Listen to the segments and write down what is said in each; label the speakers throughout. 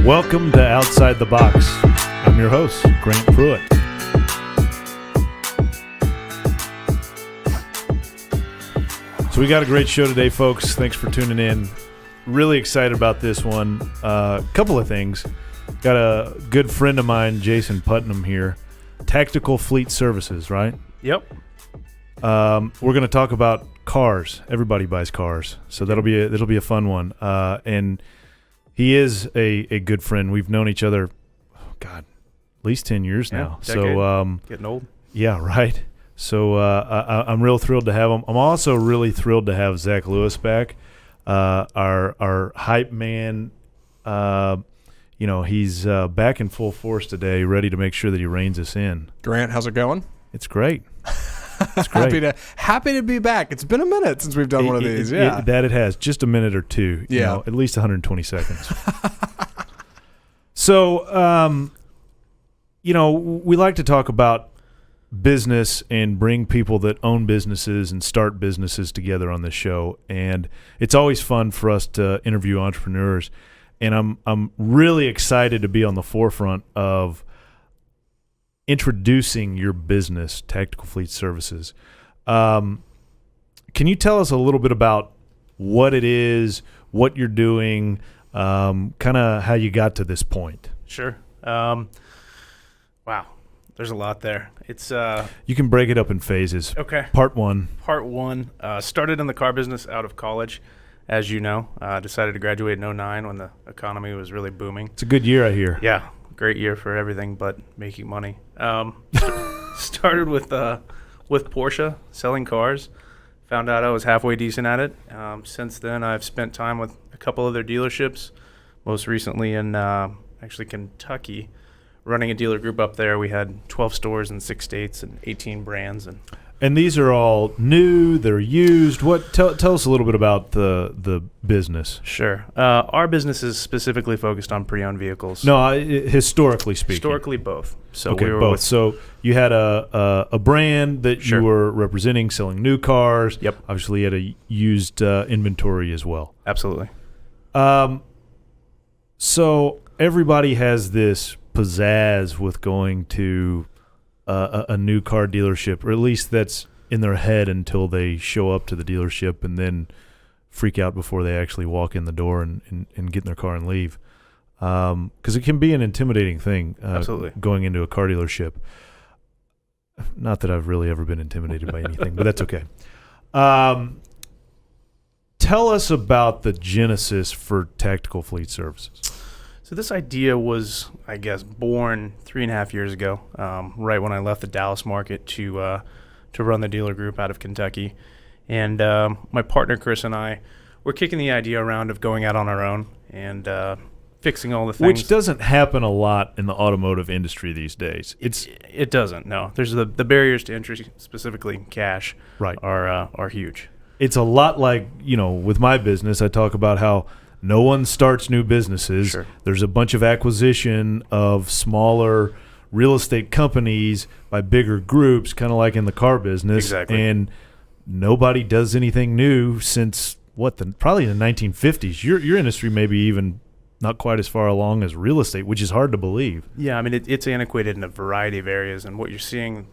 Speaker 1: Welcome to Outside the Box. I'm your host, Grant Pruitt. So we got a great show today, folks. Thanks for tuning in. Really excited about this one. Couple of things. Got a good friend of mine, Jason Putnam here. Tactical Fleet Services, right?
Speaker 2: Yep.
Speaker 1: We're going to talk about cars. Everybody buys cars, so that'll be a fun one. And he is a good friend. We've known each other, at least 10 years now.
Speaker 2: Decade.
Speaker 1: So
Speaker 2: Getting old.
Speaker 1: Yeah, right. So I'm real thrilled to have him. I'm also really thrilled to have Zach Lewis back, our hype man. He's back in full force today, ready to make sure that he reins us in.
Speaker 3: Grant, how's it going?
Speaker 1: It's great. It's great.
Speaker 3: happy to be back. It's been a minute since we've done one of these. Yeah,
Speaker 1: it has. Just a minute or two. At least 120 seconds. So, we like to talk about business and bring people that own businesses and start businesses together on this show. And it's always fun for us to interview entrepreneurs. And I'm really excited to be on the forefront of introducing your business, Tactical Fleet Services. Can you tell us a little bit about what it is, what you're doing, kind of how you got to this point?
Speaker 2: Sure. Wow. There's a lot there. It's
Speaker 1: you can break it up in phases.
Speaker 2: Okay.
Speaker 1: Part one.
Speaker 2: Started in the car business out of college, as you know. Decided to graduate in 2009 when the economy was really booming.
Speaker 1: It's a good year, I hear.
Speaker 2: Yeah. Great year for everything but making money. Started with Porsche, selling cars. Found out I was halfway decent at it. Since then, I've spent time with a couple other dealerships, most recently in actually Kentucky, running a dealer group up there. We had 12 stores in 6 states and 18 brands.
Speaker 1: And these are all new, they're used. Tell us a little bit about the business.
Speaker 2: Sure. Our business is specifically focused on pre-owned vehicles.
Speaker 1: No, historically speaking.
Speaker 2: Historically, both. So
Speaker 1: okay, both. So you had a brand that
Speaker 2: Sure.
Speaker 1: you were representing, selling new cars.
Speaker 2: Yep.
Speaker 1: Obviously, you had a used inventory as well.
Speaker 2: Absolutely.
Speaker 1: So everybody has this pizzazz with going to a new car dealership, or at least that's in their head until they show up to the dealership and then freak out before they actually walk in the door and get in their car and leave. Because it can be an intimidating thing.
Speaker 2: Absolutely.
Speaker 1: Going into a car dealership. Not that I've really ever been intimidated by anything, but that's okay. Tell us about the genesis for Tactical Fleet Services.
Speaker 2: So this idea was, I guess, born 3.5 years ago, right when I left the Dallas market to run the dealer group out of Kentucky. And my partner, Chris, and I were kicking the idea around of going out on our own and fixing all the things.
Speaker 1: Which doesn't happen a lot in the automotive industry these days.
Speaker 2: It doesn't, no. There's the barriers to entry, specifically cash,
Speaker 1: right,
Speaker 2: are huge.
Speaker 1: It's a lot like, with my business, I talk about how no one starts new businesses.
Speaker 2: Sure.
Speaker 1: There's a bunch of acquisition of smaller real estate companies by bigger groups, kind of like in the car business.
Speaker 2: Exactly.
Speaker 1: And nobody does anything new since, probably in the 1950s. Your industry may be even not quite as far along as real estate, which is hard to believe.
Speaker 2: Yeah, I mean, it's antiquated in a variety of areas. And what you're seeing,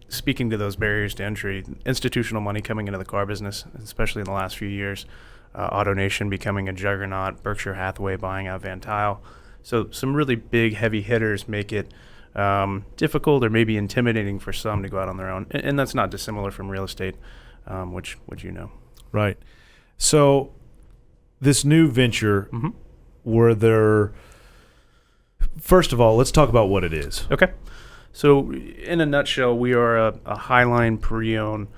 Speaker 2: speaking to those barriers to entry, institutional money coming into the car business, especially in the last few years, AutoNation becoming a juggernaut, Berkshire Hathaway buying out Van Tile. So some really big, heavy hitters make it difficult or maybe intimidating for some to go out on their own. And that's not dissimilar from real estate, which you know.
Speaker 1: Right. So this new venture, first of all, let's talk about what it is.
Speaker 2: Okay. So in a nutshell, we are a Highline pre-owned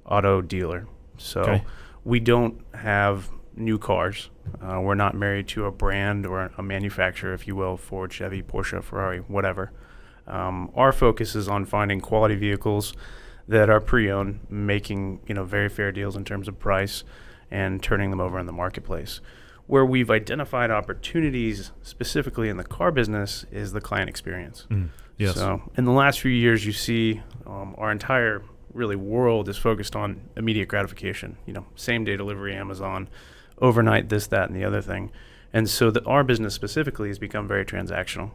Speaker 2: auto dealer. So we don't have new cars. We're not married to a brand or a manufacturer, if you will, Ford, Chevy, Porsche, Ferrari, whatever. Our focus is on finding quality vehicles that are pre-owned, making very fair deals in terms of price, and turning them over in the marketplace. Where we've identified opportunities specifically in the car business is the client experience.
Speaker 1: Yes.
Speaker 2: So in the last few years, you see our entire really world is focused on immediate gratification. Same day delivery, Amazon, overnight, this, that, and the other thing. And so our business specifically has become very transactional.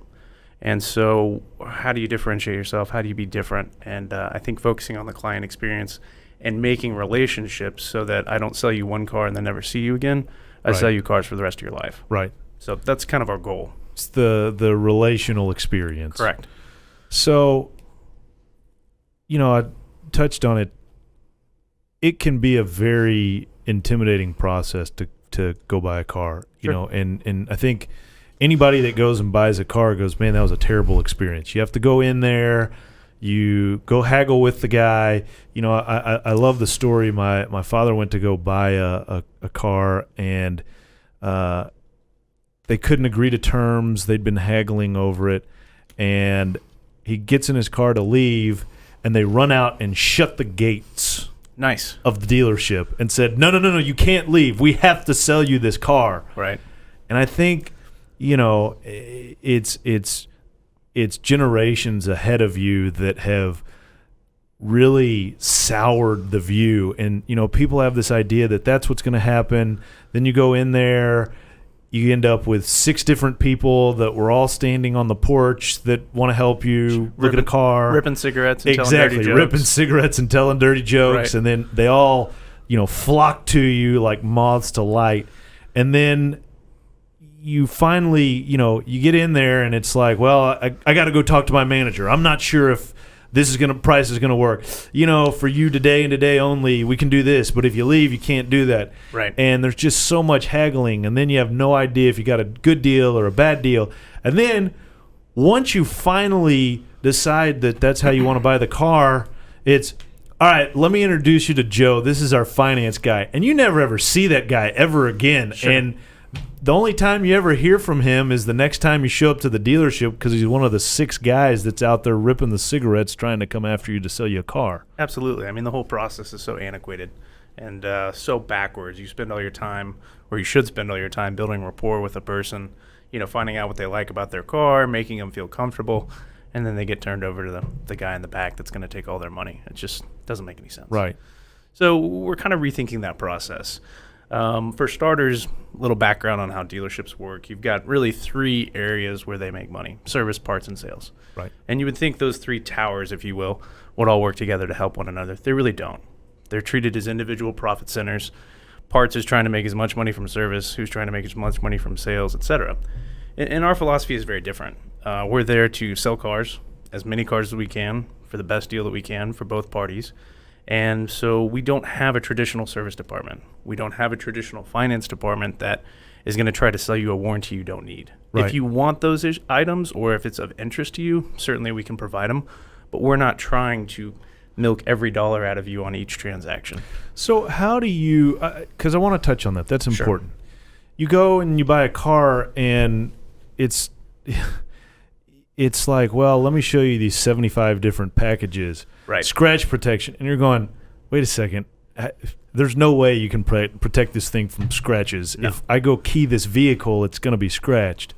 Speaker 2: And so how do you differentiate yourself? How do you be different? And I think focusing on the client experience and making relationships so that I don't sell you one car and then never see you again. I sell you cars for the rest of your life.
Speaker 1: Right.
Speaker 2: So that's kind of our goal.
Speaker 1: It's the relational experience.
Speaker 2: Correct.
Speaker 1: So, I touched on it. It can be a very intimidating process to go buy a car, and I think anybody that goes and buys a car goes, man, that was a terrible experience. You have to go in there, you go haggle with the guy. I love the story. My father went to go buy a car, and they couldn't agree to terms. They'd been haggling over it, and he gets in his car to leave, and they run out and shut the gates.
Speaker 2: Nice. Of
Speaker 1: the dealership and said, no, you can't leave. We have to sell you this car.
Speaker 2: Right.
Speaker 1: And I think, it's generations ahead of you that have really soured the view. And, people have this idea that that's what's going to happen. Then you go in there, you end up with 6 different people that were all standing on the porch that want to help you look at a car.
Speaker 2: Ripping cigarettes and telling dirty jokes.
Speaker 1: Ripping cigarettes and telling dirty jokes. Right. And then they all, flock to you like moths to light. And then you finally, you get in there and it's like, well, I got to go talk to my manager. I'm not sure if price is going to work. For you today and today only, we can do this, but if you leave, you can't do that.
Speaker 2: Right.
Speaker 1: And there's just so much haggling, and then you have no idea if you got a good deal or a bad deal. And then once you finally decide that that's how you want to buy the car, it's, all right, let me introduce you to Joe. This is our finance guy. And you never ever see that guy ever again.
Speaker 2: Sure.
Speaker 1: And the only time you ever hear from him is the next time you show up to the dealership because he's one of the 6 guys that's out there ripping the cigarettes trying to come after you to sell you a car.
Speaker 2: Absolutely. I mean, the whole process is so antiquated and so backwards. You spend all your time, or you should spend all your time, building rapport with a person, finding out what they like about their car, making them feel comfortable, and then they get turned over to the guy in the back that's going to take all their money. It just doesn't make any sense.
Speaker 1: Right.
Speaker 2: So we're kind of rethinking that process. For starters, a little background on how dealerships work. You've got really 3 areas where they make money: service, parts, and sales.
Speaker 1: Right. And
Speaker 2: you would think those 3 towers, if you will, would all work together to help one another. They really don't. They're treated as individual profit centers. Parts is trying to make as much money from service, who's trying to make as much money from sales, etc. And our philosophy is very different. We're there to sell cars, as many cars as we can, for the best deal that we can for both parties. And so we don't have a traditional service department. We don't have a traditional finance department that is going to try to sell you a warranty you don't need.
Speaker 1: Right.
Speaker 2: If you want those items, or if it's of interest to you, certainly we can provide them. But we're not trying to milk every dollar out of you on each transaction.
Speaker 1: So how do you, because I want to touch on that. That's important.
Speaker 2: Sure.
Speaker 1: You go and you buy a car and it's like, well, let me show you these 75 different packages.
Speaker 2: Right.
Speaker 1: Scratch protection. And you're going, wait a second. There's no way you can protect this thing from scratches.
Speaker 2: No.
Speaker 1: If I go key this vehicle, it's going to be scratched.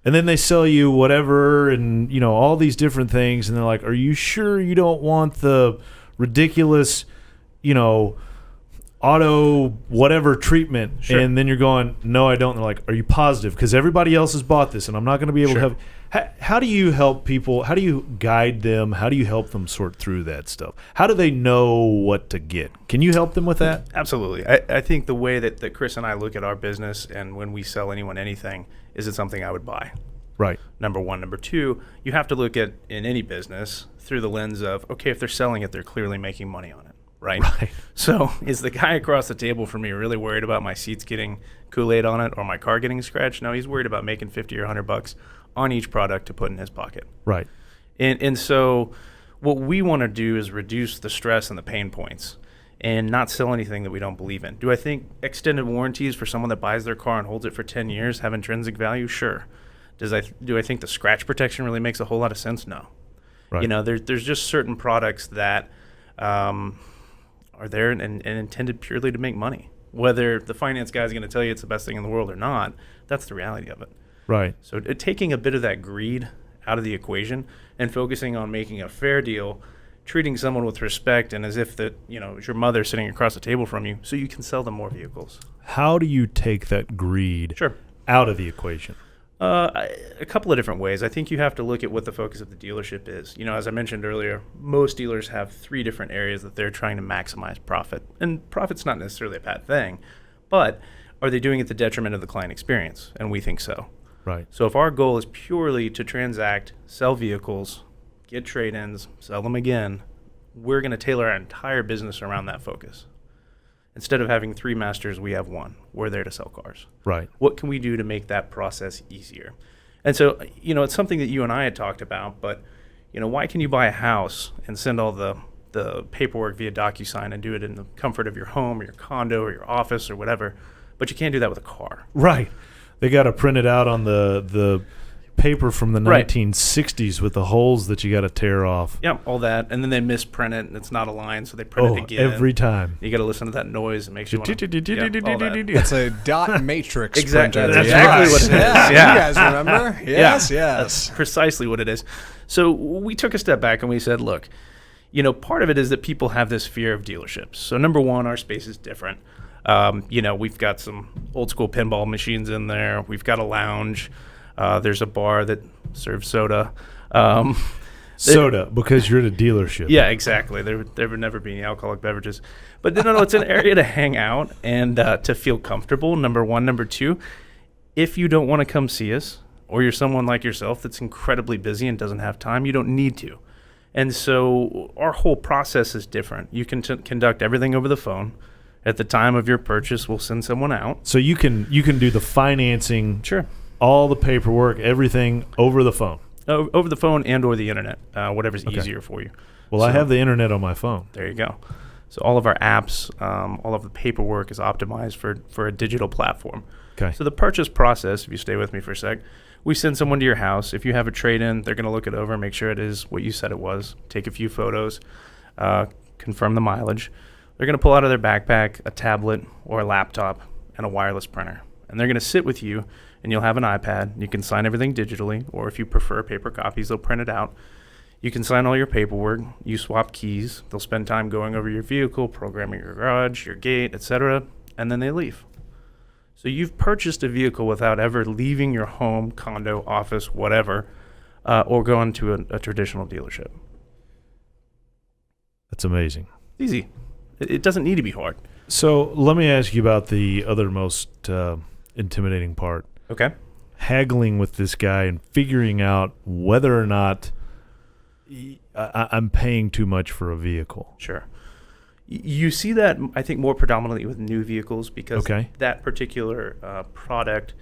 Speaker 1: And then they sell you whatever and, all these different things. And they're like, are you sure you don't want the ridiculous, auto whatever treatment?
Speaker 2: Sure.
Speaker 1: And then you're going, no, I don't. And they're like, are you positive? Because everybody else has bought this and I'm not going to be able to have. How do you help people? How do you guide them? How do you help them sort through that stuff? How do they know what to get? Can you help them with that?
Speaker 2: Absolutely. I think the way that Chris and I look at our business and when we sell anyone anything, is it something I would buy?
Speaker 1: Right.
Speaker 2: Number one. Number two, you have to look at, in any business, through the lens of, okay, if they're selling it, they're clearly making money on it. Right? So is the guy across the table from me really worried about my seats getting Kool-Aid on it or my car getting scratched? No, he's worried about making $50 or $100 on each product to put in his pocket.
Speaker 1: Right.
Speaker 2: And so what we want to do is reduce the stress and the pain points and not sell anything that we don't believe in. Do I think extended warranties for someone that buys their car and holds it for 10 years have intrinsic value? Sure. Do I think the scratch protection really makes a whole lot of sense? No.
Speaker 1: Right.
Speaker 2: There's just certain products that are there and intended purely to make money. Whether the finance guy is going to tell you it's the best thing in the world or not, that's the reality of it.
Speaker 1: Right.
Speaker 2: So taking a bit of that greed out of the equation and focusing on making a fair deal, treating someone with respect and as if that, it's your mother sitting across the table from you so you can sell them more vehicles.
Speaker 1: How do you take that greed
Speaker 2: Sure.
Speaker 1: out of the equation?
Speaker 2: A couple of different ways. I think you have to look at what the focus of the dealership is. As I mentioned earlier, most dealers have 3 different areas that they're trying to maximize profit. And profit's not necessarily a bad thing, but are they doing it at the detriment of the client experience? And we think so.
Speaker 1: Right.
Speaker 2: So if our goal is purely to transact, sell vehicles, get trade-ins, sell them again, we're going to tailor our entire business around that focus. Instead of having 3 masters, we have 1. We're there to sell cars.
Speaker 1: Right.
Speaker 2: What can we do to make that process easier? And so, it's something that you and I had talked about, but, why can you buy a house and send all the paperwork via DocuSign and do it in the comfort of your home or your condo or your office or whatever, but you can't do that with a car?
Speaker 1: Right. They got to print it out on the paper from the
Speaker 2: Right.
Speaker 1: 1960s with the holes that you got to tear off.
Speaker 2: Yeah, all that. And then they misprint it and it's not aligned, so they print it again.
Speaker 1: Every time.
Speaker 2: You got to listen to that noise. It makes you want to...
Speaker 3: It's a dot matrix
Speaker 2: Exactly.
Speaker 3: printer.
Speaker 2: That's exactly what it is.
Speaker 3: Yeah.
Speaker 2: Yeah.
Speaker 3: You guys remember? Yes,
Speaker 2: That's precisely what it is. So we took a step back and we said, look, part of it is that people have this fear of dealerships. So number one, our space is different. We've got some old school pinball machines in there. We've got a lounge. There's a bar that serves soda.
Speaker 1: Soda, because you're at a dealership.
Speaker 2: Yeah, exactly. There would never be any alcoholic beverages. But no, it's an area to hang out and to feel comfortable, number one. Number two, if you don't want to come see us, or you're someone like yourself that's incredibly busy and doesn't have time, you don't need to. And so our whole process is different. You can conduct everything over the phone. At the time of your purchase, we'll send someone out.
Speaker 1: So you can do the financing,
Speaker 2: Sure.
Speaker 1: all the paperwork, everything over the phone.
Speaker 2: Over the phone and or the internet, whatever's easier for you.
Speaker 1: Well, I have the internet on my phone.
Speaker 2: There you go. So all of our apps, all of the paperwork is optimized for a digital platform.
Speaker 1: Okay.
Speaker 2: So the purchase process, if you stay with me for a sec, we send someone to your house. If you have a trade-in, they're going to look it over, make sure it is what you said it was, take a few photos, confirm the mileage. They're going to pull out of their backpack a tablet or a laptop and a wireless printer. And they're going to sit with you, and you'll have an iPad. You can sign everything digitally, or if you prefer paper copies, they'll print it out. You can sign all your paperwork. You swap keys. They'll spend time going over your vehicle, programming your garage, your gate, etc., and then they leave. So you've purchased a vehicle without ever leaving your home, condo, office, whatever, or going to a traditional dealership.
Speaker 1: That's amazing.
Speaker 2: Easy. It doesn't need to be hard.
Speaker 1: So let me ask you about the other most intimidating part.
Speaker 2: Okay.
Speaker 1: Haggling with this guy and figuring out whether or not I'm paying too much for a vehicle.
Speaker 2: Sure. You see that, I think, more predominantly with new vehicles because that particular product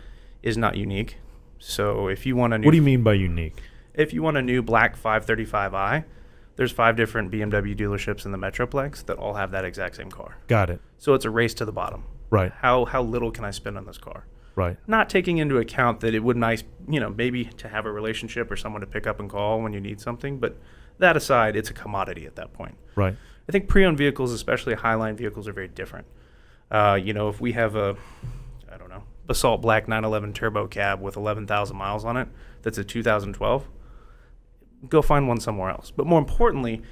Speaker 2: is not unique. So if you want a new...
Speaker 1: What do you mean by unique?
Speaker 2: If you want a new black 535i, there's 5 different BMW dealerships in the Metroplex that all have that exact same car.
Speaker 1: Got it.
Speaker 2: So it's a race to the bottom.
Speaker 1: Right.
Speaker 2: How little can I spend on this car?
Speaker 1: Right.
Speaker 2: Not taking into account that it would nice, maybe to have a relationship or someone to pick up and call when you need something. But that aside, it's a commodity at that point.
Speaker 1: Right.
Speaker 2: I think pre-owned vehicles, especially Highline vehicles, are very different. If we have a Basalt Black 911 Turbo Cab with 11,000 miles on it, that's a 2012, go find one somewhere else. But more importantly,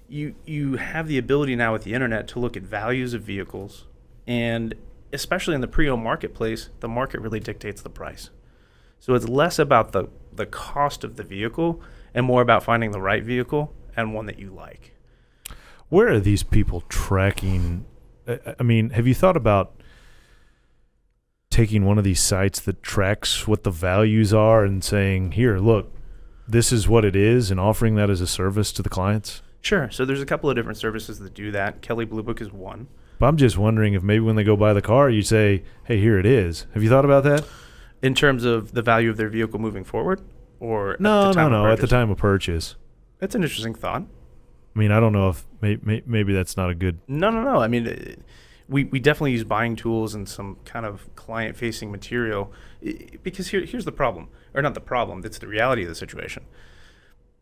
Speaker 2: you have the ability now with the internet to look at values of vehicles, and especially in the pre-owned marketplace, the market really dictates the price. So it's less about the cost of the vehicle and more about finding the right vehicle and one that you like.
Speaker 1: Where are these people tracking? I mean, have you thought about taking one of these sites that tracks what the values are and saying, here, look, this is what it is, and offering that as a service to the clients?
Speaker 2: Sure. So there's a couple of different services that do that. Kelley Blue Book is one.
Speaker 1: But I'm just wondering if maybe when they go buy the car, you say, hey, here it is. Have you thought about that?
Speaker 2: In terms of the value of their vehicle moving forward? Or
Speaker 1: No,
Speaker 2: at
Speaker 1: the time of purchase.
Speaker 2: That's an interesting thought.
Speaker 1: I mean, I don't know if maybe that's not a good...
Speaker 2: No. I mean, we definitely use buying tools and some kind of client-facing material because here's the problem. Or not the problem, it's the reality of the situation.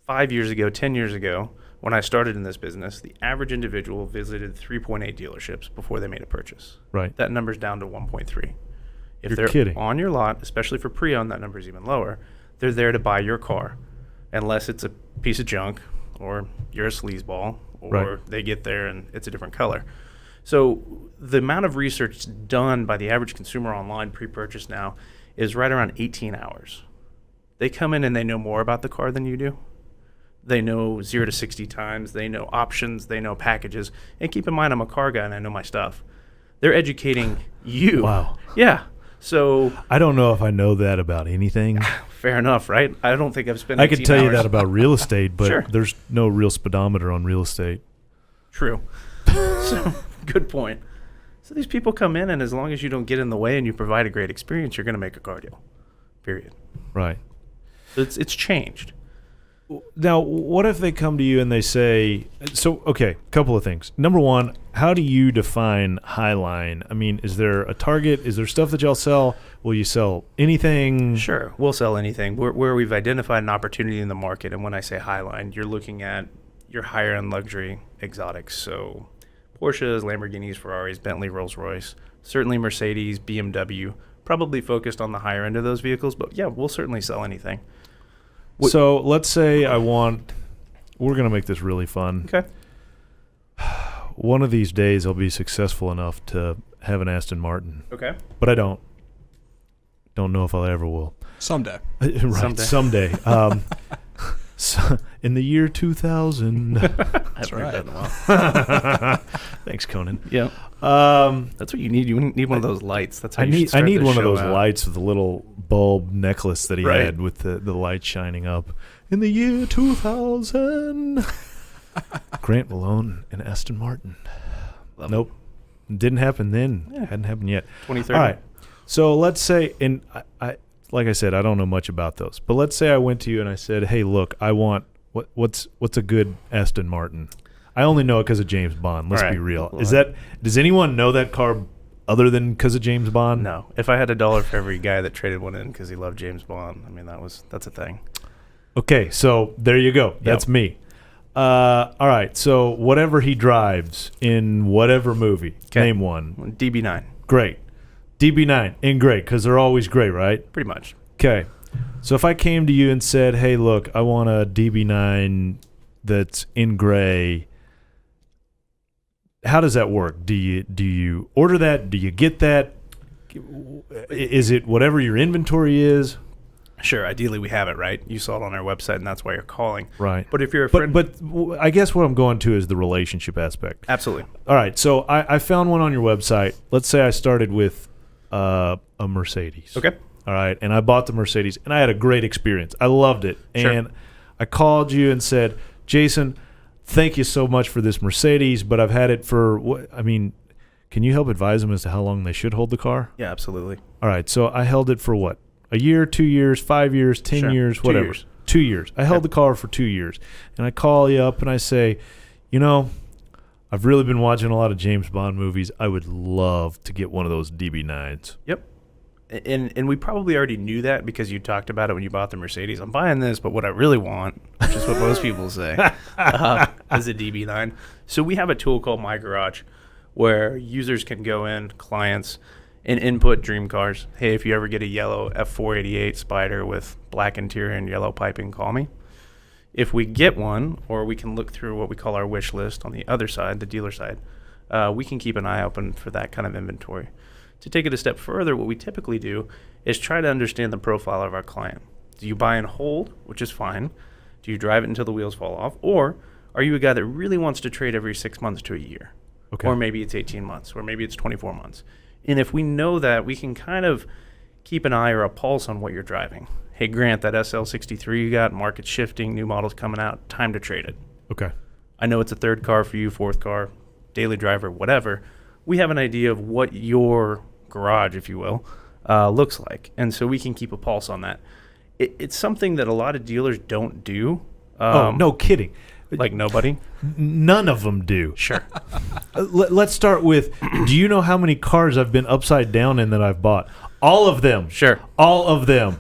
Speaker 2: 5 years ago, 10 years ago, when I started in this business, the average individual visited 3.8 dealerships before they made a purchase.
Speaker 1: Right.
Speaker 2: That number's down to 1.3. If
Speaker 1: You're
Speaker 2: they're
Speaker 1: kidding.
Speaker 2: on your lot, especially for pre-owned, that number's even lower. They're there to buy your car, unless it's a piece of junk, or you're a sleazeball, or they get there and it's a different color. So the amount of research done by the average consumer online pre-purchase now is right around 18 hours. They come in and they know more about the car than you do. They know 0 to 60 times. They know options. They know packages. And keep in mind, I'm a car guy and I know my stuff. They're educating you.
Speaker 1: Wow.
Speaker 2: Yeah. So
Speaker 1: I don't know if I know that about anything.
Speaker 2: fair enough, right? I don't think I've spent.
Speaker 1: I could tell you that about real estate, but
Speaker 2: Sure.
Speaker 1: there's no real speedometer on real estate.
Speaker 2: True. So good point. So these people come in, and as long as you don't get in the way and you provide a great experience, you're going to make a car deal. Period.
Speaker 1: Right.
Speaker 2: So it's changed.
Speaker 1: Now, what if they come to you and they say, so, okay, couple of things. Number one, how do you define Highline? I mean, is there a target? Is there stuff that y'all sell? Will you sell anything?
Speaker 2: Sure, we'll sell anything. Where we've identified an opportunity in the market, and when I say Highline, you're looking at your higher-end luxury exotics. So Porsches, Lamborghinis, Ferraris, Bentley, Rolls-Royce, certainly Mercedes, BMW, probably focused on the higher end of those vehicles. But, yeah, we'll certainly sell anything.
Speaker 1: So let's say we're going to make this really fun.
Speaker 2: Okay.
Speaker 1: One of these days I'll be successful enough to have an Aston Martin.
Speaker 2: Okay.
Speaker 1: But I don't. Don't know if I ever will.
Speaker 3: Someday.
Speaker 1: Right, someday. So in the year 2000.
Speaker 2: That's
Speaker 3: right.
Speaker 2: That in a while.
Speaker 1: Thanks, Conan.
Speaker 2: Yeah. That's what you need. You need one of those lights. That's how
Speaker 1: I
Speaker 2: you should
Speaker 1: need
Speaker 2: start the
Speaker 1: one of
Speaker 2: show
Speaker 1: those
Speaker 2: out.
Speaker 1: lights with the little bulb necklace that he
Speaker 2: Right.
Speaker 1: had with the light shining up. In the year 2000. Grant Malone and Aston Martin.
Speaker 2: Love
Speaker 1: Nope. Didn't happen then.
Speaker 2: Yeah.
Speaker 1: Hadn't happened yet.
Speaker 2: 2030.
Speaker 1: All right. So let's say, and I like I said, I don't know much about those, but let's say I went to you and I said, "Hey, look, I want what's a good Aston Martin?" I only know it because of James Bond. Let's
Speaker 2: All right.
Speaker 1: be real.
Speaker 2: Well,
Speaker 1: Does anyone know that car other than because of James Bond?
Speaker 2: No. If I had $1 for every guy that traded one in because he loved James Bond, I mean that's a thing.
Speaker 1: Okay, so there you go. That's me. All right. So whatever he drives in whatever movie, name one.
Speaker 2: DB9,
Speaker 1: Great. DB9 and great because they're always great, right?
Speaker 2: pretty much.
Speaker 1: Okay. So if I came to you and said, "Hey, look, I want a DB9 that's in gray," how does that work? Do you order that? Do you get that? Is it whatever your inventory is?
Speaker 2: Sure. Ideally, we have it, right? You saw it on our website, and that's why you're calling.
Speaker 1: Right.
Speaker 2: But if you're a friend,
Speaker 1: But I guess what I'm going to is the relationship aspect.
Speaker 2: absolutely.
Speaker 1: All right. So I found one on your website. Let's say I started with a Mercedes.
Speaker 2: Okay.
Speaker 1: All right. And I bought the Mercedes, and I had a great experience. I loved it.
Speaker 2: Sure.
Speaker 1: And I called you and said, "Jason, thank you so much for this Mercedes, but I've had it for can you help advise them as to how long they should hold the car?"
Speaker 2: Yeah, absolutely.
Speaker 1: All right. So I held it for what? A year, 2 years, 5 years, 10
Speaker 2: Sure.
Speaker 1: years,
Speaker 2: 2
Speaker 1: whatever.
Speaker 2: years.
Speaker 1: 2 years. I held the car for 2 years. And I call you up and I say, I've really been watching a lot of James Bond movies. I would love to get one of those DB9s.
Speaker 2: Yep. And we probably already knew that because you talked about it when you bought the Mercedes. I'm buying this, but what I really want, which is what most people say, is a DB9. So we have a tool called My Garage where users can go in, clients, and input dream cars. Hey, if you ever get a yellow F488 Spider with black interior and yellow piping, call me. If we get one, or we can look through what we call our wish list on the other side, the dealer side, we can keep an eye open for that kind of inventory. To take it a step further, what we typically do is try to understand the profile of our client. Do you buy and hold, which is fine? Do you drive it until the wheels fall off? Or are you a guy that really wants to trade every 6 months to a year?
Speaker 1: Okay.
Speaker 2: Or maybe it's 18 months, or maybe it's 24 months. And if we know that, we can kind of keep an eye or a pulse on what you're driving. Hey, Grant, that SL63 you got, market shifting, new models coming out, time to trade it.
Speaker 1: Okay.
Speaker 2: I know it's a third car for you, fourth car, daily driver, whatever. We have an idea of what your garage, if you will, looks like. And so we can keep a pulse on that. It's something that a lot of dealers don't do.
Speaker 1: No kidding.
Speaker 2: Like nobody?
Speaker 1: None of them do.
Speaker 2: Sure.
Speaker 1: Let's start with, do you know how many cars I've been upside down in that I've bought? All of them.
Speaker 2: Sure.
Speaker 1: All of them.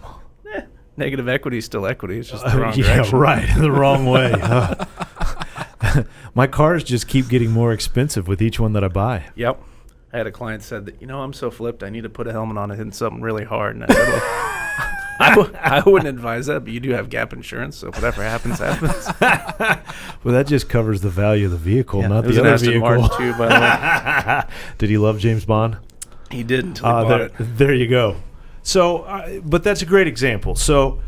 Speaker 2: Negative equity is still equity. It's just the wrong
Speaker 1: Yeah,
Speaker 2: direction.
Speaker 1: right. The wrong way. My cars just keep getting more expensive with each one that I buy.
Speaker 2: Yep. I had a client said that, I'm so flipped, I need to put a helmet on and hit something really hard. And I said, well, I wouldn't advise that, but you do have gap insurance, so whatever happens, happens.
Speaker 1: Well, that just covers the value of the vehicle, not
Speaker 2: It was
Speaker 1: the
Speaker 2: an
Speaker 1: other
Speaker 2: Aston
Speaker 1: vehicle.
Speaker 2: Martin too, by the way.
Speaker 1: Did he love James Bond?
Speaker 2: He did until he bought it.
Speaker 1: There you go. So, but that's a great example. So,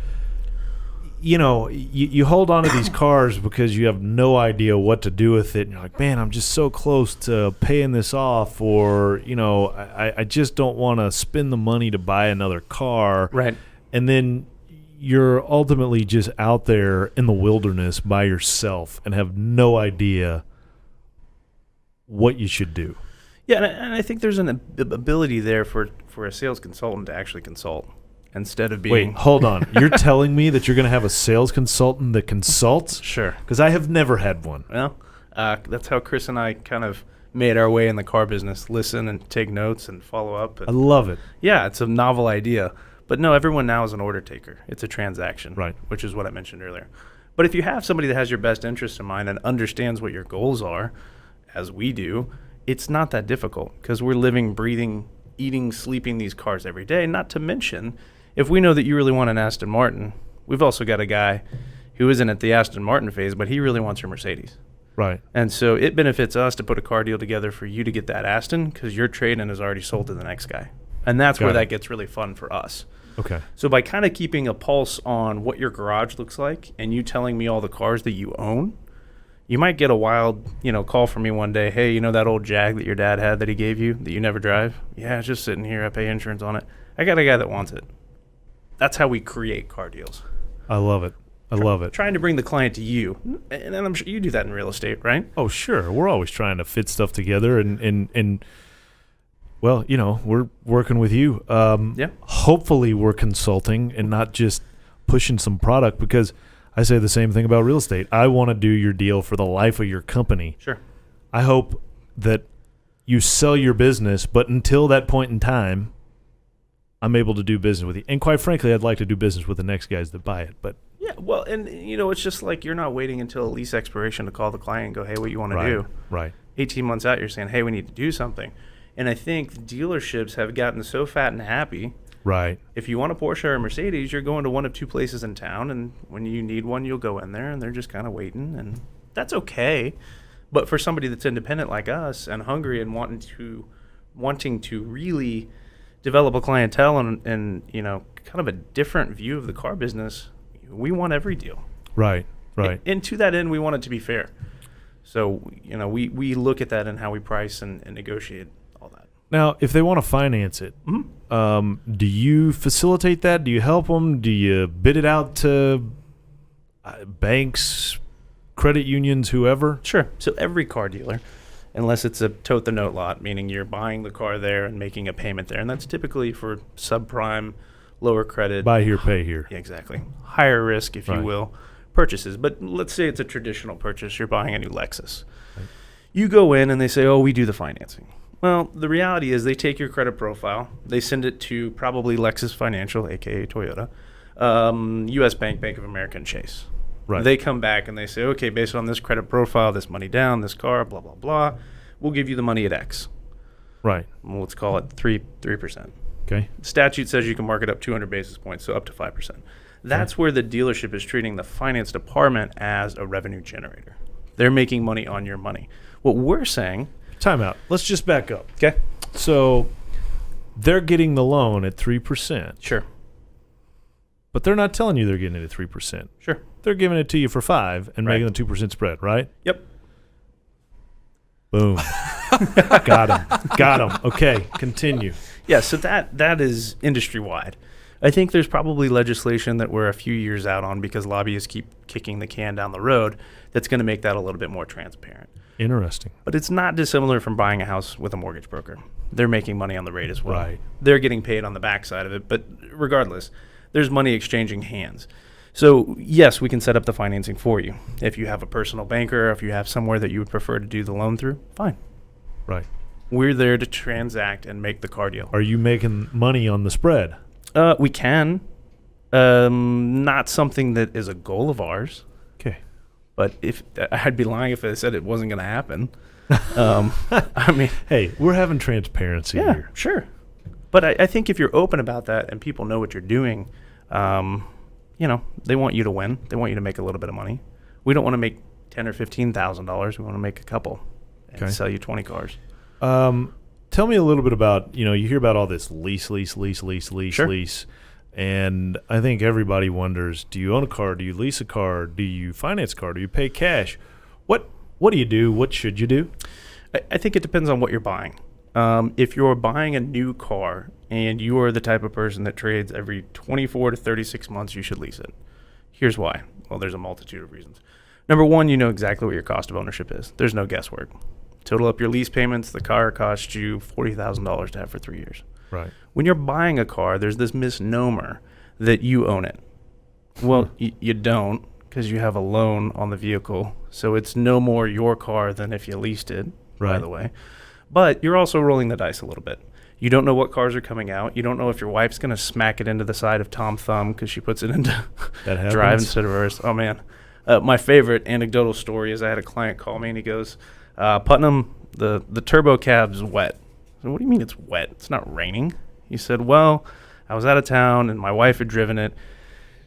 Speaker 1: you hold on to these cars because you have no idea what to do with it. And you're like, man, I'm just so close to paying this off. Or, I just don't want to spend the money to buy another car.
Speaker 2: Right.
Speaker 1: And then you're ultimately just out there in the wilderness by yourself and have no idea what you should do.
Speaker 2: Yeah, and I think there's an ability there for a sales consultant to actually consult instead of being...
Speaker 1: Wait, hold on. You're telling me that you're going to have a sales consultant that consults?
Speaker 2: Sure.
Speaker 1: Because I have never had one.
Speaker 2: Well, that's how Chris and I kind of made our way in the car business. Listen and take notes and follow up.
Speaker 1: I love it.
Speaker 2: Yeah, it's a novel idea. But no, everyone now is an order taker. It's a transaction,
Speaker 1: right?
Speaker 2: Which is what I mentioned earlier. But if you have somebody that has your best interest in mind and understands what your goals are, as we do, it's not that difficult because we're living, breathing, eating, sleeping these cars every day. Not to mention, if we know that you really want an Aston Martin, we've also got a guy who isn't at the Aston Martin phase, but he really wants your Mercedes.
Speaker 1: Right.
Speaker 2: And so it benefits us to put a car deal together for you to get that Aston because your trade-in is already sold to the next guy. And that's where that gets really fun for us.
Speaker 1: Okay.
Speaker 2: So by kind of keeping a pulse on what your garage looks like and you telling me all the cars that you own, you might get a wild, call from me one day. Hey, that old Jag that your dad had that he gave you that you never drive? Yeah, it's just sitting here. I pay insurance on it. I got a guy that wants it. That's how we create car deals.
Speaker 1: I love it. I love it.
Speaker 2: Trying to bring the client to you. And I'm sure you do that in real estate, right?
Speaker 1: Oh, sure. We're always trying to fit stuff together and well, we're working with you.
Speaker 2: Yeah.
Speaker 1: Hopefully we're consulting and not just pushing some product because I say the same thing about real estate. I want to do your deal for the life of your company.
Speaker 2: Sure.
Speaker 1: I hope that you sell your business, but until that point in time, I'm able to do business with you. And quite frankly, I'd like to do business with the next guys that buy it. But
Speaker 2: yeah, well, and it's just like you're not waiting until a lease expiration to call the client and go, hey, what you want to do?
Speaker 1: Right.
Speaker 2: 18 months out, you're saying, hey, we need to do something. And I think dealerships have gotten so fat and happy.
Speaker 1: Right.
Speaker 2: If you want a Porsche or a Mercedes, you're going to one of two places in town, and when you need one, you'll go in there, and they're just kind of waiting, and that's okay. But for somebody that's independent like us and hungry and wanting to really develop a clientele and kind of a different view of the car business, we want every deal.
Speaker 1: Right. Right.
Speaker 2: And to that end, we want it to be fair. So we look at that and how we price and negotiate all that.
Speaker 1: Now, if they want to finance it, do you facilitate that? Do you help them? Do you bid it out to banks, credit unions, whoever?
Speaker 2: Sure. So every car dealer, unless it's a tote the note lot, meaning you're buying the car there and making a payment there, and that's typically for subprime, lower credit.
Speaker 1: Buy here, pay here.
Speaker 2: Yeah, exactly. Higher risk, if you will, purchases. But let's say it's a traditional purchase. You're buying a new Lexus. Right. You go in and they say, oh, we do the financing. Well, the reality is they take your credit profile, they send it to probably Lexus Financial, a.k.a. Toyota, U.S. Bank, Bank of America, and Chase.
Speaker 1: Right.
Speaker 2: They come back and they say, okay, based on this credit profile, this money down, this car, blah, blah, blah, we'll give you the money at X.
Speaker 1: Right.
Speaker 2: Well, let's call it 3%.
Speaker 1: Okay.
Speaker 2: Statute says you can mark it up 200 basis points, so up to 5%. That's where the dealership is treating the finance department as a revenue generator. They're making money on your money. What we're saying...
Speaker 1: Time out. Let's just back up.
Speaker 2: Okay.
Speaker 1: So they're getting the loan at 3%.
Speaker 2: Sure.
Speaker 1: But they're not telling you they're getting it at 3%.
Speaker 2: Sure.
Speaker 1: They're giving it to you for 5% and making the 2% spread, right?
Speaker 2: Yep.
Speaker 1: Boom. Got him. Okay, continue.
Speaker 2: Yeah, so that is industry-wide. I think there's probably legislation that we're a few years out on because lobbyists keep kicking the can down the road that's going to make that a little bit more transparent.
Speaker 1: Interesting.
Speaker 2: But it's not dissimilar from buying a house with a mortgage broker. They're making money on the rate as well.
Speaker 1: Right.
Speaker 2: They're getting paid on the backside of it, but regardless, there's money exchanging hands. So, yes, we can set up the financing for you. If you have a personal banker, if you have somewhere that you would prefer to do the loan through, fine.
Speaker 1: Right.
Speaker 2: We're there to transact and make the car deal.
Speaker 1: Are you making money on the spread?
Speaker 2: We can. Not something that is a goal of ours.
Speaker 1: Okay.
Speaker 2: But if I'd be lying if I said it wasn't going to happen. I mean,
Speaker 1: hey, we're having transparency here.
Speaker 2: Sure. But I think if you're open about that and people know what you're doing, they want you to win. They want you to make a little bit of money. We don't want to make $10,000 or $15,000. We want to make a couple and sell you 20 cars.
Speaker 1: tell me a little bit about, you hear about all this lease,
Speaker 2: Sure.
Speaker 1: lease. And I think everybody wonders, do you own a car? Do you lease a car? Do you finance a car? Do you pay cash? What do you do? What should you do?
Speaker 2: I think it depends on what you're buying. If you're buying a new car and you are the type of person that trades every 24 to 36 months, you should lease it. Here's why. Well, there's a multitude of reasons. Number one, you know exactly what your cost of ownership is. There's no guesswork. Total up your lease payments, the car costs you $40,000 to have for 3 years.
Speaker 1: Right.
Speaker 2: When you're buying a car, there's this misnomer that you own it. Well, you don't, because you have a loan on the vehicle. So it's no more your car than if you leased it, by the way. But you're also rolling the dice a little bit. You don't know what cars are coming out. You don't know if your wife's going to smack it into the side of Tom Thumb because she puts it into drive instead of reverse. Oh, man. My favorite anecdotal story is I had a client call me, and he goes, Putnam, the turbo cab's wet. I said, what do you mean it's wet? It's not raining. He said, well, I was out of town, and my wife had driven it.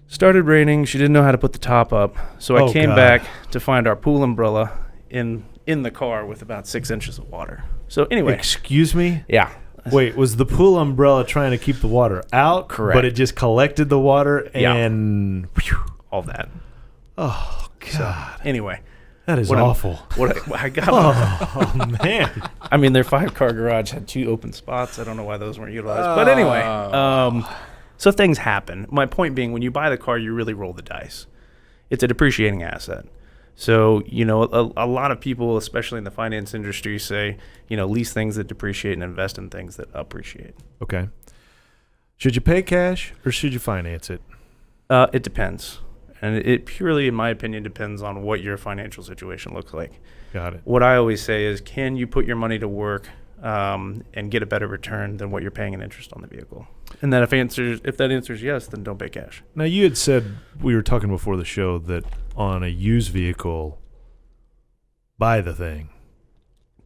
Speaker 2: Started raining. She didn't know how to put the top up. So I came back to find our pool umbrella in the car with about 6 inches of water. So anyway.
Speaker 1: Excuse me?
Speaker 2: Yeah.
Speaker 1: Wait, was the pool umbrella trying to keep the water out?
Speaker 2: Correct.
Speaker 1: But it just collected the water and
Speaker 2: all that.
Speaker 1: Oh, God.
Speaker 2: So, anyway.
Speaker 1: That is awful.
Speaker 2: I got.
Speaker 1: Oh, man.
Speaker 2: I mean, their 5-car garage had 2 open spots. I don't know why those weren't utilized. But anyway, so things happen. My point being, when you buy the car, you really roll the dice. It's a depreciating asset. So, a lot of people, especially in the finance industry, say, lease things that depreciate and invest in things that appreciate.
Speaker 1: Okay. Should you pay cash or should you finance it?
Speaker 2: It depends. And it purely, in my opinion, depends on what your financial situation looks like.
Speaker 1: Got it.
Speaker 2: What I always say is, can you put your money to work and get a better return than what you're paying in interest on the vehicle? And then if that answer is yes, then don't pay cash.
Speaker 1: Now, you had said, we were talking before the show, that on a used vehicle, buy the thing.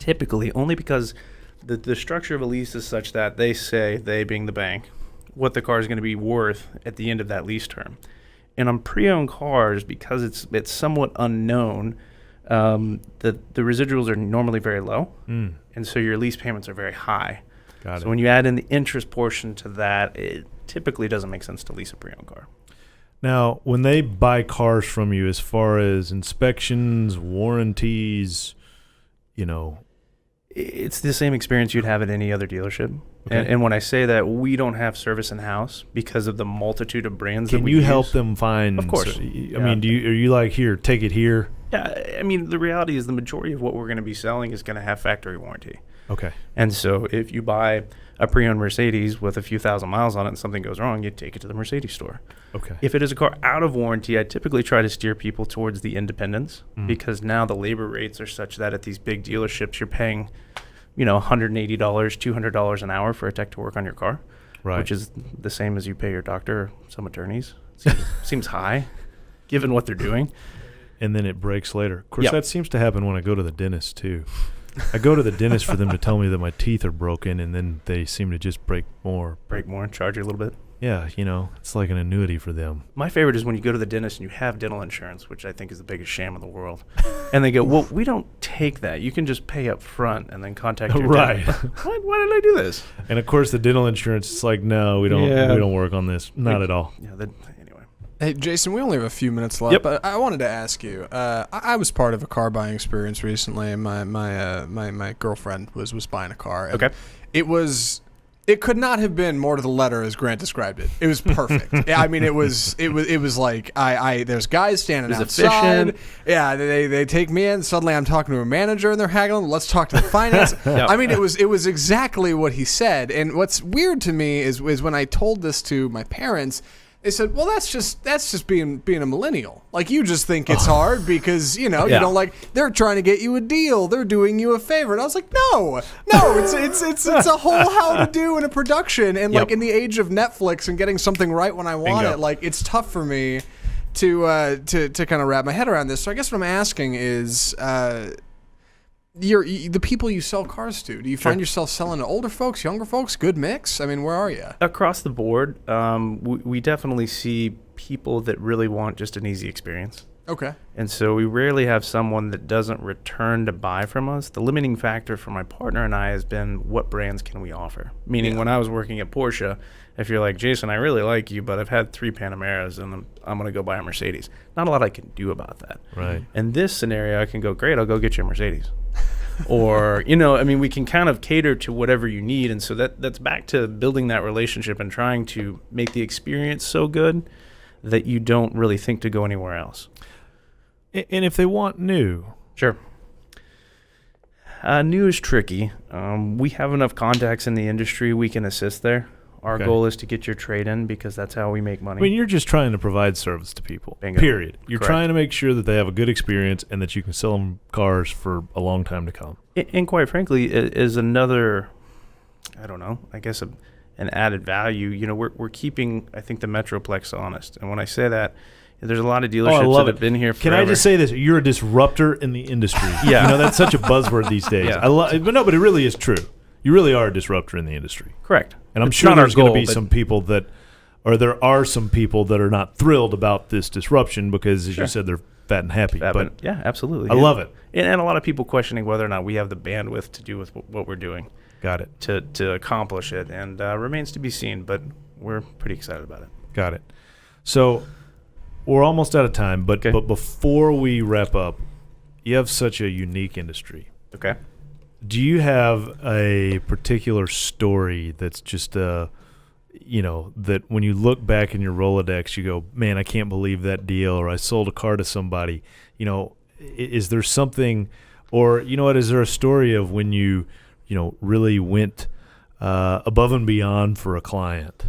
Speaker 2: Typically, only because the structure of a lease is such that they say, they being the bank, what the car is going to be worth at the end of that lease term. And on pre-owned cars, because it's somewhat unknown, the residuals are normally very low, and so your lease payments are very high.
Speaker 1: Got it.
Speaker 2: So when you add in the interest portion to that, it typically doesn't make sense to lease a pre-owned car.
Speaker 1: Now, when they buy cars from you, as far as inspections, warranties,
Speaker 2: it's the same experience you'd have at any other dealership.
Speaker 1: Okay.
Speaker 2: And when I say that, we don't have service in-house because of the multitude of brands that we
Speaker 1: use. Can you help
Speaker 2: use.
Speaker 1: them find?
Speaker 2: Of course.
Speaker 1: I mean, are you like, here, take it here?
Speaker 2: Yeah, I mean, the reality is the majority of what we're going to be selling is going to have factory warranty.
Speaker 1: Okay.
Speaker 2: And so if you buy a pre-owned Mercedes with a few thousand miles on it and something goes wrong, you take it to the Mercedes store.
Speaker 1: Okay.
Speaker 2: If it is a car out of warranty, I typically try to steer people towards the independents because now the labor rates are such that at these big dealerships, you're paying $180, $200 an hour for a tech to work on your car,
Speaker 1: right?
Speaker 2: Which is the same as you pay your doctor or some attorneys. Seems high, given what they're doing.
Speaker 1: And then it breaks later. Of course, that seems to happen when I go to the dentist, too. I go to the dentist for them to tell me that my teeth are broken, and then they seem to just break more.
Speaker 2: Charge you a little bit.
Speaker 1: Yeah, it's like an annuity for them.
Speaker 2: My favorite is when you go to the dentist and you have dental insurance, which I think is the biggest sham in the world. And they go, well, we don't take that. You can just pay up front and then contact your
Speaker 1: right.
Speaker 2: dentist. Why did I do this?
Speaker 1: And, of course, the dental insurance is like, no, we don't work on this. Not at all.
Speaker 2: Yeah. Anyway.
Speaker 3: Hey, Jason, we only have a few minutes left, but I wanted to ask you. I was part of a car buying experience recently, and my girlfriend was buying a car. And it could not have been more to the letter as Grant described it. It was perfect. I mean, it was like there's guys standing outside.
Speaker 2: Efficient.
Speaker 3: Yeah, they take me in. Suddenly, I'm talking to a manager, and they're haggling. Let's talk to the finance. I mean, it was exactly what he said. And what's weird to me is when I told this to my parents. They said, well, that's just being a millennial. Like, you just think it's hard because, you don't like, they're trying to get you a deal. They're doing you a favor. And I was like, no, it's a whole how to do in a production. And like in the age of Netflix and getting something right when I want it, like it's tough for me to kind of wrap my head around this. So I guess what I'm asking is, the people you sell cars to, do you find yourself selling to older folks, younger folks, good mix? I mean, where are you?
Speaker 2: Across the board, we definitely see people that really want just an easy experience.
Speaker 3: Okay.
Speaker 2: And so we rarely have someone that doesn't return to buy from us. The limiting factor for my partner and I has been what brands can we offer? Meaning when I was working at Porsche, if you're like, Jason, I really like you, but I've had 3 Panameras and I'm going to go buy a Mercedes. Not a lot I can do about that.
Speaker 1: Right.
Speaker 2: In this scenario, I can go, great, I'll go get you a Mercedes. Or, we can kind of cater to whatever you need. And so that's back to building that relationship and trying to make the experience so good that you don't really think to go anywhere else.
Speaker 1: And if they want new.
Speaker 2: Sure. New is tricky. We have enough contacts in the industry we can assist there. Our goal is to get your trade in because that's how we make money.
Speaker 1: I mean, you're just trying to provide service to people.
Speaker 2: Bingo.
Speaker 1: Period. You're
Speaker 2: Correct.
Speaker 1: trying to make sure that they have a good experience and that you can sell them cars for a long time to come.
Speaker 2: And quite frankly, it is another, I don't know, I guess an added value. We're keeping, I think, the Metroplex honest. And when I say that, there's a lot of dealerships that have been here forever.
Speaker 1: Can I just say this? You're a disruptor in the industry.
Speaker 2: Yeah.
Speaker 1: That's such a buzzword these days.
Speaker 2: Yeah.
Speaker 1: But it really is true. You really are a disruptor in the industry.
Speaker 2: Correct.
Speaker 1: And I'm
Speaker 2: It's
Speaker 1: sure
Speaker 2: not our
Speaker 1: there's going to
Speaker 2: goal,
Speaker 1: be
Speaker 2: but-
Speaker 1: some people there are some people that are not thrilled about this disruption because, as you said, they're fat and happy. But
Speaker 2: yeah, absolutely.
Speaker 1: I love it.
Speaker 2: And a lot of people questioning whether or not we have the bandwidth to do with what we're doing.
Speaker 1: Got it.
Speaker 2: To accomplish it. And remains to be seen, but we're pretty excited about it.
Speaker 1: Got it. So we're almost out of time, but before we wrap up, you have such a unique industry.
Speaker 2: Okay.
Speaker 1: Do you have a particular story that's just that when you look back in your Rolodex, you go, man, I can't believe that deal, or I sold a car to somebody. Is there something, or is there a story of when you really went above and beyond for a client?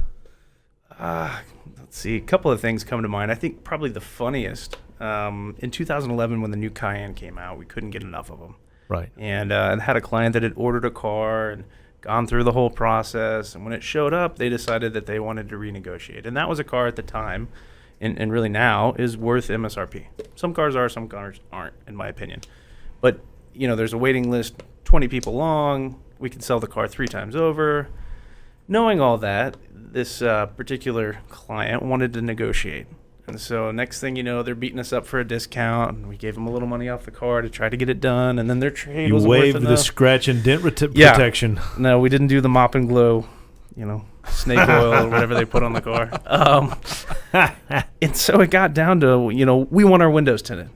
Speaker 2: Let's see. A couple of things come to mind. I think probably the funniest, in 2011 when the new Cayenne came out, we couldn't get enough of them.
Speaker 1: Right.
Speaker 2: And I had a client that had ordered a car and gone through the whole process. And when it showed up, they decided that they wanted to renegotiate. And that was a car at the time, and really now, is worth MSRP. Some cars are, some cars aren't, in my opinion. But, there's a waiting list 20 people long. We can sell the car 3 times over. Knowing all that, this particular client wanted to negotiate. And so next thing you know, they're beating us up for a discount, and we gave them a little money off the car to try to get it done, and then their trade wasn't worth
Speaker 1: waived the
Speaker 2: enough.
Speaker 1: scratch and dent protection.
Speaker 2: No, we didn't do the mop and glow, snake oil or whatever they put on the car. And so it got down to, we want our windows tinted.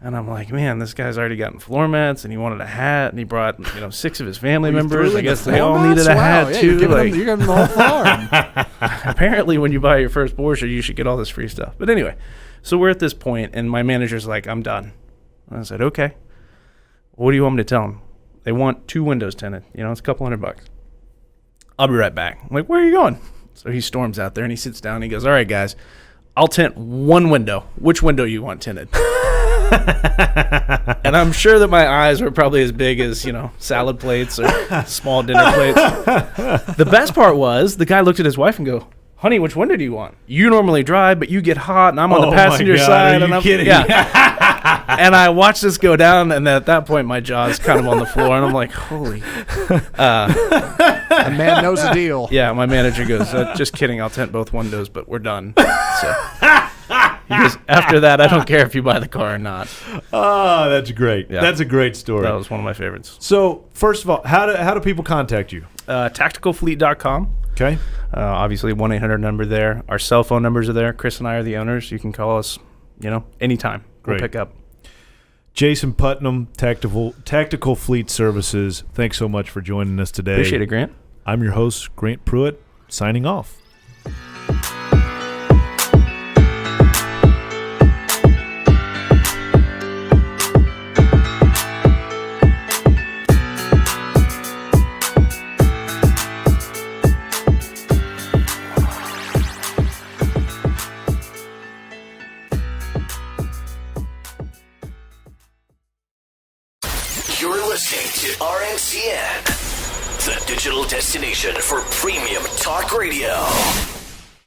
Speaker 2: And I'm like, man, this guy's already gotten floor mats, and he wanted a hat, and he brought 6 of his family members. I guess they all needed a hat too.
Speaker 3: You're giving them the whole floor.
Speaker 2: Apparently, when you buy your first Porsche, you should get all this free stuff. But anyway, so we're at this point, and my manager's like, I'm done. And I said, okay. What do you want me to tell them? They want 2 windows tinted. It's a couple $100. I'll be right back. I'm like, where are you going? So he storms out there, and he sits down, and he goes, all right, guys, I'll tint 1 window. Which window you want tinted? And I'm sure that my eyes were probably as big as, salad plates or small dinner plates. The best part was the guy looked at his wife and go, honey, which window do you want? You normally drive, but you get hot, and I'm on the passenger side.
Speaker 1: Are you kidding?
Speaker 2: Yeah. And I watched this go down, and at that point, my jaw's kind of on the floor, and I'm like, holy.
Speaker 3: A man knows a deal.
Speaker 2: Yeah, my manager goes, just kidding, I'll tint both windows, but we're done. So he goes, after that, I don't care if you buy the car or not.
Speaker 1: Oh, that's great.
Speaker 2: Yeah.
Speaker 1: That's a great story.
Speaker 2: That was one of my favorites.
Speaker 1: So, first of all, how do people contact you?
Speaker 2: Tacticalfleet.com.
Speaker 1: Okay.
Speaker 2: Obviously, 1-800 number there. Our cell phone numbers are there. Chris and I are the owners. You can call us, anytime. We'll
Speaker 1: Great.
Speaker 2: pick up.
Speaker 1: Jason Putnam, Tactical Fleet Services. Thanks so much for joining us today.
Speaker 2: Appreciate it, Grant.
Speaker 1: I'm your host, Grant Pruitt, signing off.
Speaker 4: You're listening to RNCN, the digital destination for premium talk radio.